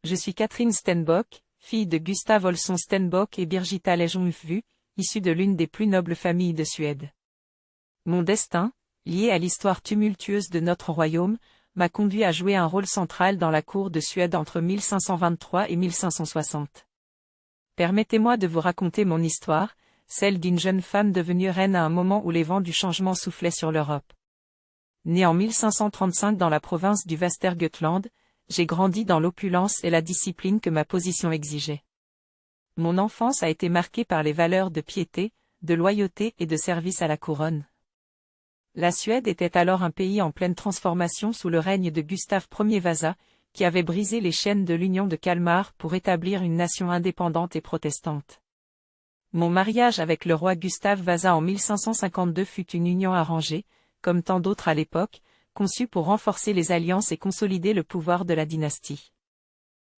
Je suis Catherine Stenbock, fille de Gustav Olsson Stenbock et Birgitta Lejonhufvud, issue de l'une des plus nobles familles de Suède. Mon destin, lié à l'histoire tumultueuse de notre royaume, m'a conduit à jouer un rôle central dans la cour de Suède entre 1523 et 1560. Permettez-moi de vous raconter mon histoire, celle d'une jeune femme devenue reine à un moment où les vents du changement soufflaient sur l'Europe. Née en 1535 dans la province du Västergötland, j'ai grandi dans l'opulence et la discipline que ma position exigeait. Mon enfance a été marquée par les valeurs de piété, de loyauté et de service à la couronne. La Suède était alors un pays en pleine transformation sous le règne de Gustav Ier Vasa, qui avait brisé les chaînes de l'Union de Kalmar pour établir une nation indépendante et protestante. Mon mariage avec le roi Gustav Vasa en 1552 fut une union arrangée, comme tant d'autres à l'époque, conçue pour renforcer les alliances et consolider le pouvoir de la dynastie.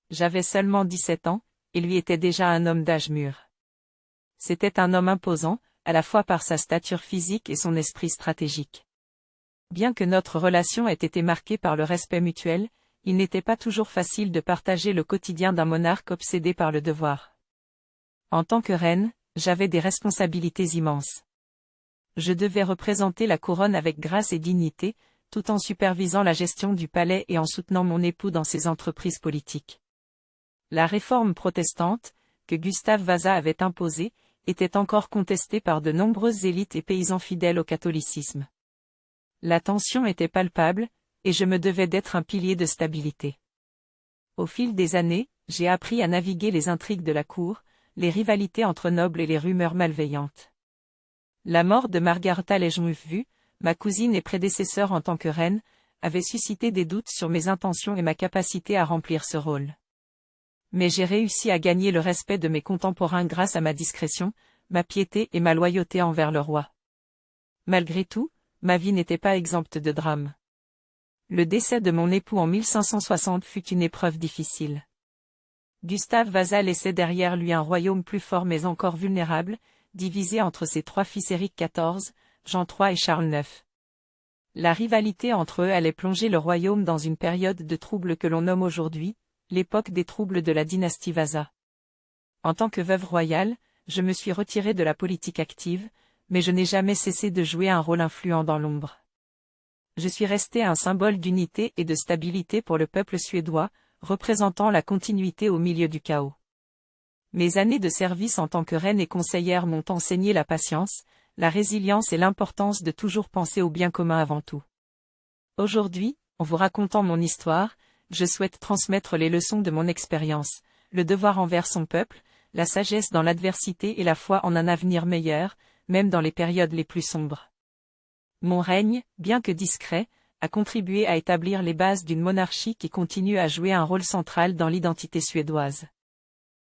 J'avais seulement 17 ans, et lui était déjà un homme d'âge mûr. C'était un homme imposant, à la fois par sa stature physique et son esprit stratégique. Bien que notre relation ait été marquée par le respect mutuel, il n'était pas toujours facile de partager le quotidien d'un monarque obsédé par le devoir. En tant que reine, j'avais des responsabilités immenses. Je devais représenter la couronne avec grâce et dignité, tout en supervisant la gestion du palais et en soutenant mon époux dans ses entreprises politiques. La réforme protestante, que Gustav Vasa avait imposée, était encore contestée par de nombreuses élites et paysans fidèles au catholicisme. La tension était palpable, et je me devais d'être un pilier de stabilité. Au fil des années, j'ai appris à naviguer les intrigues de la cour, les rivalités entre nobles et les rumeurs malveillantes. La mort de Margareta Lejonhufvud, ma cousine et prédécesseur en tant que reine, avait suscité des doutes sur mes intentions et ma capacité à remplir ce rôle. Mais j'ai réussi à gagner le respect de mes contemporains grâce à ma discrétion, ma piété et ma loyauté envers le roi. Malgré tout, ma vie n'était pas exempte de drames. Le décès de mon époux en 1560 fut une épreuve difficile. Gustav Vasa laissait derrière lui un royaume plus fort mais encore vulnérable, divisé entre ses trois fils Éric XIV, Jean III et Charles IX. La rivalité entre eux allait plonger le royaume dans une période de troubles que l'on nomme aujourd'hui, l'époque des troubles de la dynastie Vasa. En tant que veuve royale, je me suis retirée de la politique active, mais je n'ai jamais cessé de jouer un rôle influent dans l'ombre. Je suis restée un symbole d'unité et de stabilité pour le peuple suédois, représentant la continuité au milieu du chaos. Mes années de service en tant que reine et conseillère m'ont enseigné la patience, la résilience et l'importance de toujours penser au bien commun avant tout. Aujourd'hui, en vous racontant mon histoire, je souhaite transmettre les leçons de mon expérience, le devoir envers son peuple, la sagesse dans l'adversité et la foi en un avenir meilleur, même dans les périodes les plus sombres. Mon règne, bien que discret, a contribué à établir les bases d'une monarchie qui continue à jouer un rôle central dans l'identité suédoise.